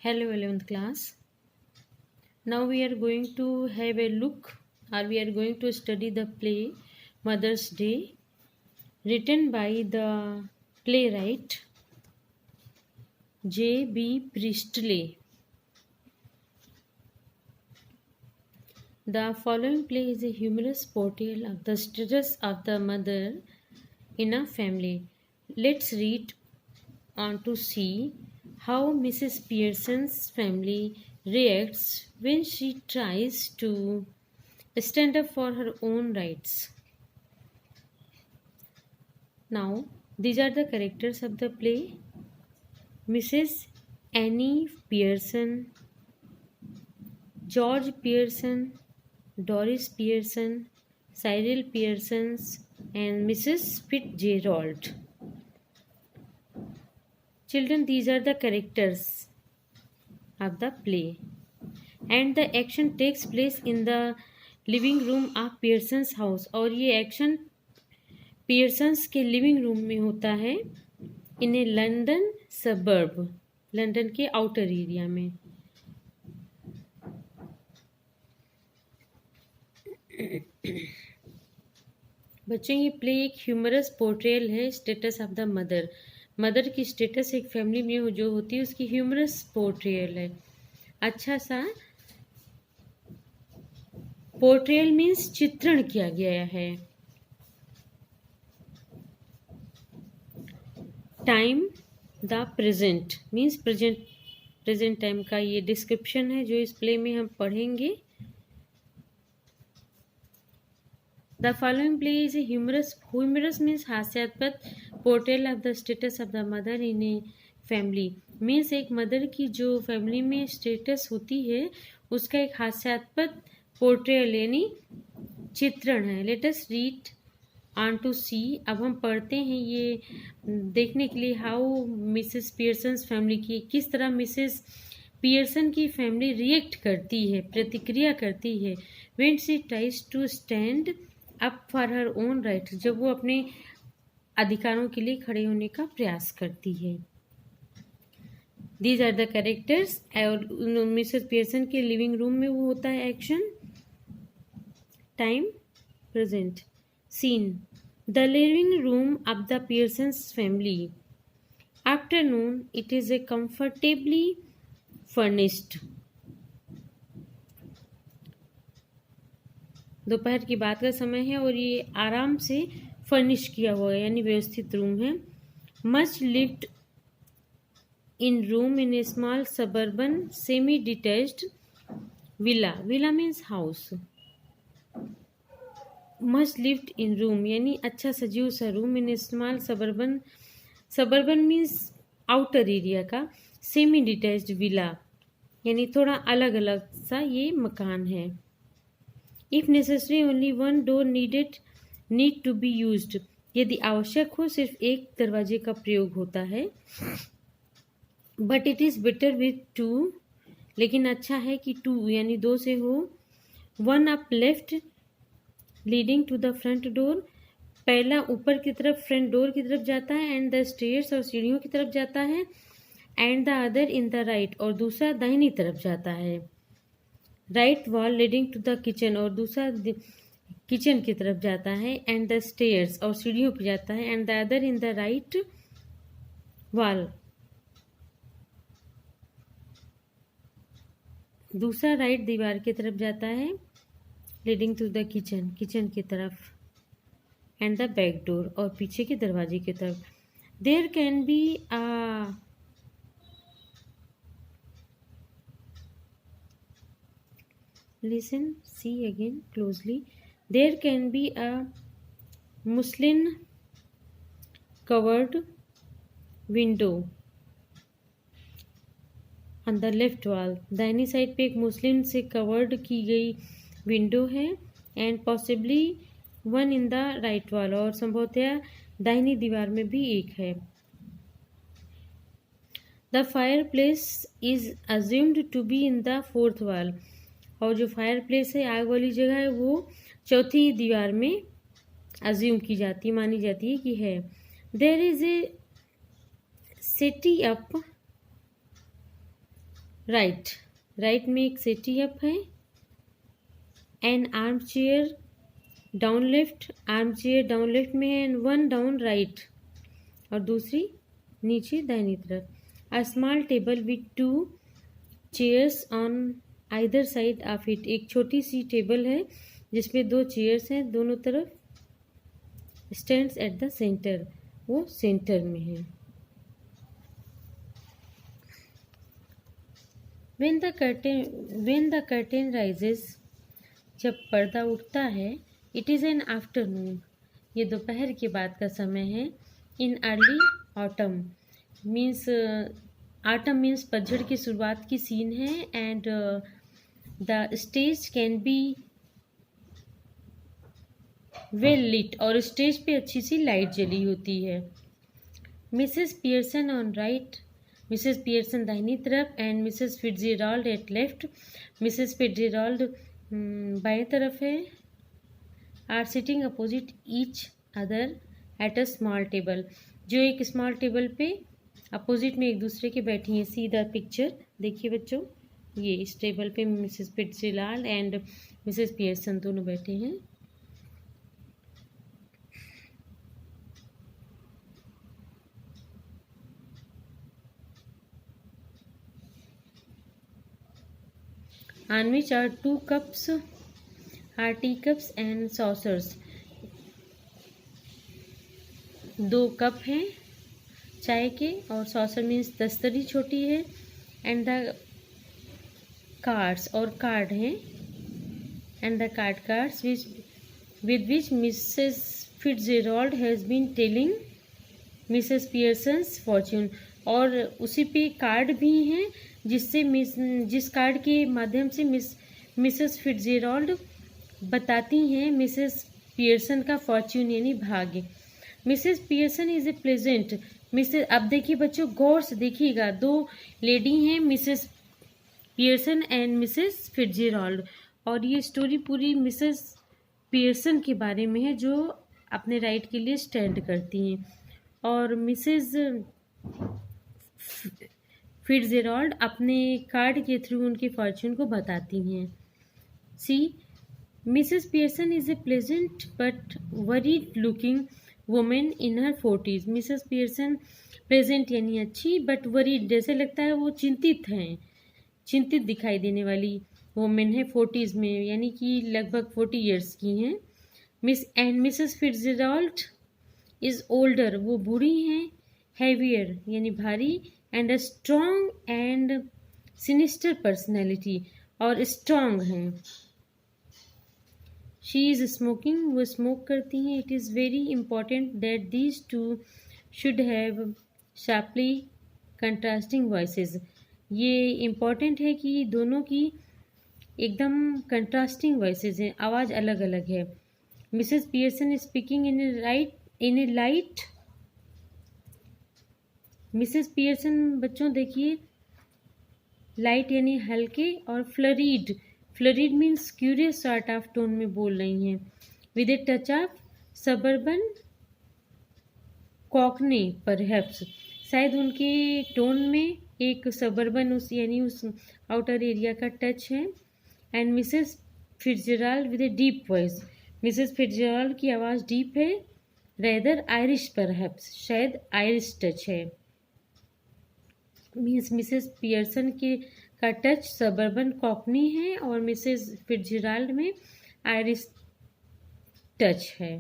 Hello, 11th class. Now we are going to have a look, or we are going to study the play Mother's Day, written by the playwright J.B. Priestley. The following play is a humorous portrayal of the status of the mother in a family. Let's read on to see how Mrs. Pearson's family reacts when she tries to stand up for her own rights. Now, these are the characters of the play. Mrs. Annie Pearson, George Pearson, Doris Pearson, Cyril Pearson, and Mrs. Fitzgerald. Children, these are the characters of the play. And the action takes place in the living room of Pearson's house, और ये action Pearson's के living room में होता है इन ए London suburb, London के outer area में। बच्चों, ये प्ले एक ह्यूमरस पोर्ट्रेयल है status of the mother. Mother की स्टेटस एक फैमिली में जो होती है उसकी ह्यूमरस पोर्ट्रेयल है। अच्छा सा पोर्ट्रेयल मीन्स चित्रण किया गया है। Time the present means present time का ये डिस्क्रिप्शन है जो इस प्ले में हम पढ़ेंगे। The following play is a humorous means हास्यास्पद portrayal of the status of the mother in a family means एक मदर की जो फैमिली में स्टेटस होती है उसका एक हास्यास्पद पोर्ट्रेयल यानी चित्रण है। Let us read on to see. अब हम पढ़ते हैं ये देखने के लिए हाउ मिसेस पियर्सन्स फैमिली की, किस तरह मिसेस पियर्सन की फैमिली रिएक्ट करती है, प्रतिक्रिया करती है when she tries to stand up for her own right, जब वो अपने अधिकारों के लिए खड़े होने का प्रयास करती है। These are the characters. और मिसेस पियर्सन के लिविंग रूम में वो होता है action. Time present. Scene the living room of the Pearsons family. Afternoon it is a comfortably furnished. दोपहर की बात का समय है और ये आराम से फर्निश किया हुआ है यानी व्यवस्थित रूम है। Much lived in room in a small suburban semi detached villa. Villa means house. Much lived in room यानी अच्छा सजीव सा room in a small suburban means outer area का, सेमी डिटैच्ड विला यानी थोड़ा अलग अलग सा ये मकान है। If necessary only one door need to be used. यदि आवश्यक हो सिर्फ एक दरवाजे का प्रयोग होता है। But it is better with two, लेकिन अच्छा है कि टू यानी दो से हो। One up left leading to the front door, पहला ऊपर की तरफ फ्रंट डोर की तरफ जाता है, एंड द स्टेयर्स और सीढ़ियों की तरफ जाता है, and the other in the right और दूसरा दाहिनी तरफ जाता है। Right wall leading to the kitchen और दूसरा किचन की तरफ जाता है, एंड द स्टेयर्स और सीढ़ियों पर जाता है, and the other in the right wall, दूसरा राइट दीवार की तरफ जाता है, लीडिंग टू द किचन की तरफ, एंड द बैक डोर और पीछे के दरवाजे की तरफ। There can be listen, see again closely. There can be a muslin covered window on the left wall. दाहिनी साइड पे एक मुस्लिन से कवर्ड की गई विंडो है, and possibly one in the right wall और संभवतया दाहिनी दीवार में भी एक है। The fireplace is assumed to be in the fourth wall, और जो फायर प्लेस है आग वाली जगह है वो चौथी दीवार में अज्यूम की जाती मानी जाती है कि है। देयर इज ए सेटी अप राइट, राइट में एक सेटी अप है। N arm chair down left, arm chair down left में है, एंड वन डाउन राइट, और दूसरी नीचे दाहिनी तरफ। अ small table with to chairs on either side of it, एक छोटी सी टेबल है जिसमें दो चेयर्स हैं दोनों तरफ। स्टैंड्स एट द सेंटर, वो सेंटर में है। when the curtain rises, जब पर्दा उठता है, it is an afternoon, ये दोपहर के बाद का समय है। in early autumn means autumn means पतझड़ की शुरुआत की सीन है। and the stage can be well lit, और स्टेज पे अच्छी सी लाइट जली होती है। Mrs Pearson on right, Mrs Pearson दाहिनी तरफ, and Mrs Fitzgerald at left, Mrs Fitzgerald बाएं तरफ है। Are sitting opposite each other at a small table, जो एक स्मॉल टेबल पे अपोजिट में एक दूसरे के बैठी हैं। सी द पिक्चर, देखिए बच्चों, ये इस टेबल पे मिसेस फिट्जजेराल्ड एंड मिसेस पियर्सन दोनों बैठे हैं। on which are two cups, are teacups and saucers, दो कप हैं चाय के, और सॉसर मीन्स दस्तरी छोटी है, एंड द कार्ड्स, और कार्ड हैं, and the cards with which Mrs. Fitzgerald has been telling Mrs. Pearson's fortune, और उसी पे कार्ड भी हैं जिस कार्ड के माध्यम से मिसेस फिट्जजेराल्ड बताती हैं मिसेस पियर्सन का फॉर्च्यून यानी भाग्य। Mrs Pearson is a pleasant, Mrs, अब देखिए बच्चों गौर से देखिएगा, दो लेडी हैं, मिसेस पियर्सन एंड मिसेस फिट्जजेराल्ड, और ये स्टोरी पूरी मिसेस पियर्सन के बारे में है जो अपने राइट के लिए स्टैंड करती हैं, और मिसेस फिट्जजेराल्ड अपने कार्ड के थ्रू उनके फॉर्च्यून को बताती हैं। See, Mrs Pearson is a pleasant but worried looking women in her 40s, Mrs Pearson pleasant यानी अच्छी, बट वरीड जैसे लगता है वो चिंतित हैं, चिंतित दिखाई देने वाली वुमेन है 40s में, यानी कि लगभग 40 ईयर्स की हैं। मिसेस फिट्जजेराल्ड इज ओल्डर, वो बूढ़ी हैं, हैवियर यानी भारी, and a strong and sinister personality, और स्ट्रॉन्ग हैं। शी इज़ स्मोकिंग, वो स्मोक करती हैं। It is very important that these two should have sharply contrasting voices, ये इम्पॉर्टेंट है कि दोनों की एकदम कंट्रास्टिंग वॉइसेस हैं, आवाज़ अलग अलग है। Mrs Pearson speaking in a light, Mrs Pearson बच्चों देखिए लाइट यानी हल्के, और flurried means curious sort of tone में बोल रही हैं, with a touch of suburban cockney perhaps, शायद उनके टोन में एक सबर्बन यानी उस आउटर एरिया का टच है। And Mrs Fitzgerald with a deep voice, Mrs Fitzgerald की आवाज़ डीप है, रेदर आयरिश परहैप्स, शायद आयरिश टच है। मीन्स मिसेस पियर्सन के का टच सबर्बन कॉकनी है और मिसेस फिट्जजेराल्ड में आयरिश टच है।